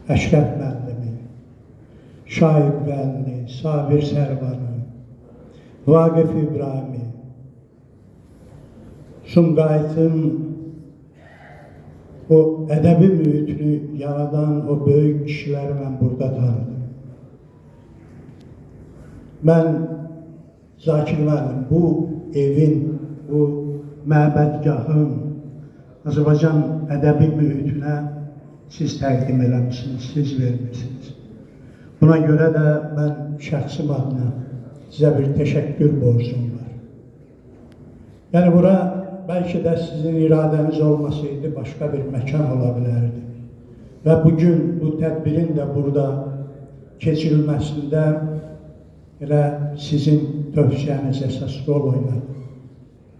Əşrəf müəllimi, Şahid Vəlini, Sabir Sərvanı, Vaqif İbrahimi, Sumqayıtın o ədəbi mühitini yaradan o böyük kişiləri mən burada tanıdım. Mən Zakir müəllim, bu evin, bu məbədgahın Azərbaycan ədəbi mühitinə siz təqdim eləmişsiniz, siz vermişsiniz. Buna görə də mən şəxsim adına sizə bir təşəkkür borcum var. Yəni bura bəlkə də sizin iradəniz olmasaydı başqa bir məkan ola bilərdi. Və bugün bu tədbirin də burada keçirilməsində elə sizin tövsiyəniz əsas rol oynadı.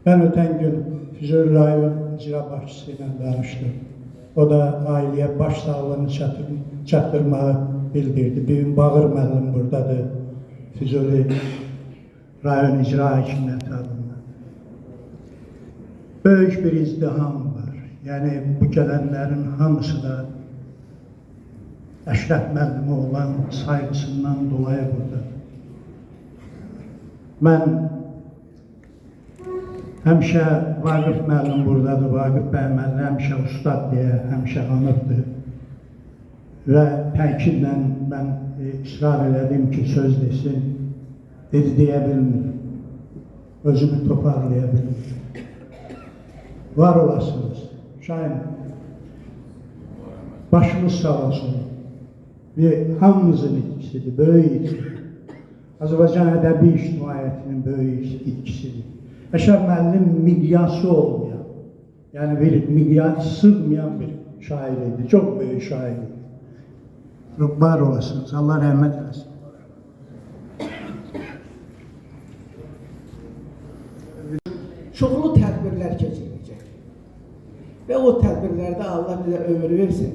Mən ötən gün Füzuli rayon icra başçısı ilə danışdım. O da ailəyə baş sağlığını çatdırmağı bildirdi. Bir gün Bağır müəllim buradadır, Füzuli rayon icra hakimiyyəti adından. Böyük bir izdiham var. Yəni bu gələnlərin hamısı da Əşrəf müəllimə olan saygısından dolayı buradadır. Mən həmişə Vaqif müəllim buradadır, Vaqif bəy müəllim həmişə ustad deyə, həmişə anıbdır. Və təkidlə mən israr elədim ki, söz desin, dedi deyə bilmir, özümü toparlaya bilmir. Var olasınız, Şahin, başımız sağ olsun. Bir hamımızın itkisidir, böyük itkisidir. Azərbaycan ədəbi ictimaiyyətinin böyük itkisidir. Əşrəf müəllim miqyası olmayan, yəni bir miqyası sığmayan bir şair idi, çox böyük şair idi. Var olasınız, Allah rəhmət eləsin. Çoxlu tədbirlər keçiriləcək və o tədbirlərdə Allah bizə ömür versin.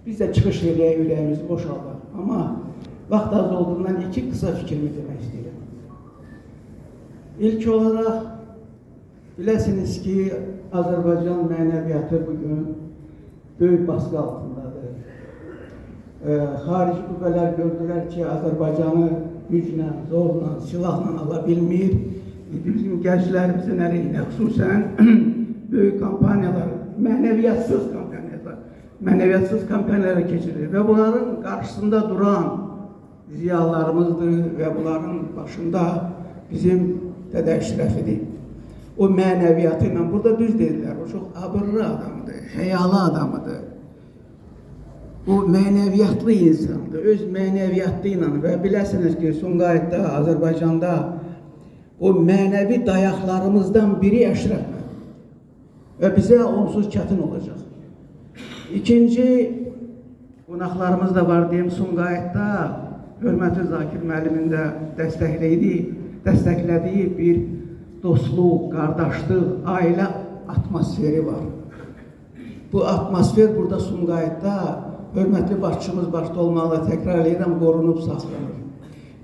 Biz də çıxış eləyək, ürəyimizi boşaldaq. Amma vaxt az olduğundan iki qısa fikrimi demək istəyirəm. İlk olaraq biləsiniz ki, Azərbaycan mənəviyyatı bugün böyük baskı altındadır. Xarici qüvvələr gördülər ki, Azərbaycanı güclə, zorla, silahla ala bilmir. Bizim gənclərimizin əleyhinə xüsusən böyük kampaniyalar, mənəviyyətsiz kampaniyalar keçirilir və bunların qarşısında duran ziyalarımızdır və bunların başında bizim Dədə Əşrəfidir. O mənəviyyatı ilə, burada düz deyirlər, o çox abırlı adamdır, həyalı adamıdır. O mənəviyyatlı insandır, öz mənəviyyatlı ilə və biləsiniz ki, Sumqayıtda, Azərbaycanda o mənəvi dayaqlarımızdan biri Əşrəfdir və bizə onsuz çətin olacaq. İkinci qonaqlarımız da var deyim, Sumqayıtda hörmətli Zakir müəllimin də dəstəklədiyi bir dostluq, qardaşlıq, ailə atmosferi var. Bu atmosfer burada Sumqayıtda hörmətli başçımız başda olmaqla təkrar edirəm, qorunub saxlanır.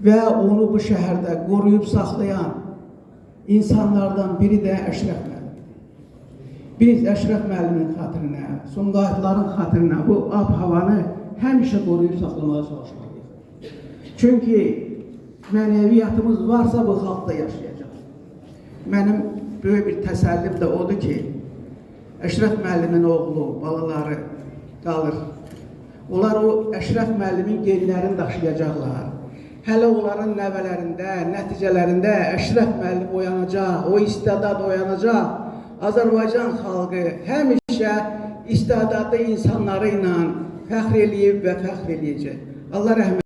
Və onu bu şəhərdə qoruyub saxlayan insanlardan biri də Əşrəf müəllim. Biz Əşrəf müəllimin xatirinə, Sumqayıtların xatirinə bu ab-havanı həmişə qoruyub saxlamağa çalışmalıyıq. Çünki mənəviyyatımız varsa bu xalqda yaşayacaq. Mənim böyük bir təsəllim də odur ki, Əşrəf müəllimin oğlu, balaları qalır. Onlar o Əşrəf müəllimin genlərini daşıyacaqlar. Hələ onların nəvələrində, nəticələrində Əşrəf müəllim oyanacaq, o istedad oyanacaq. Azərbaycan xalqı həmişə istedadlı insanları ilə fəxr eləyib və fəxr eləyəcək. Allah rəhmət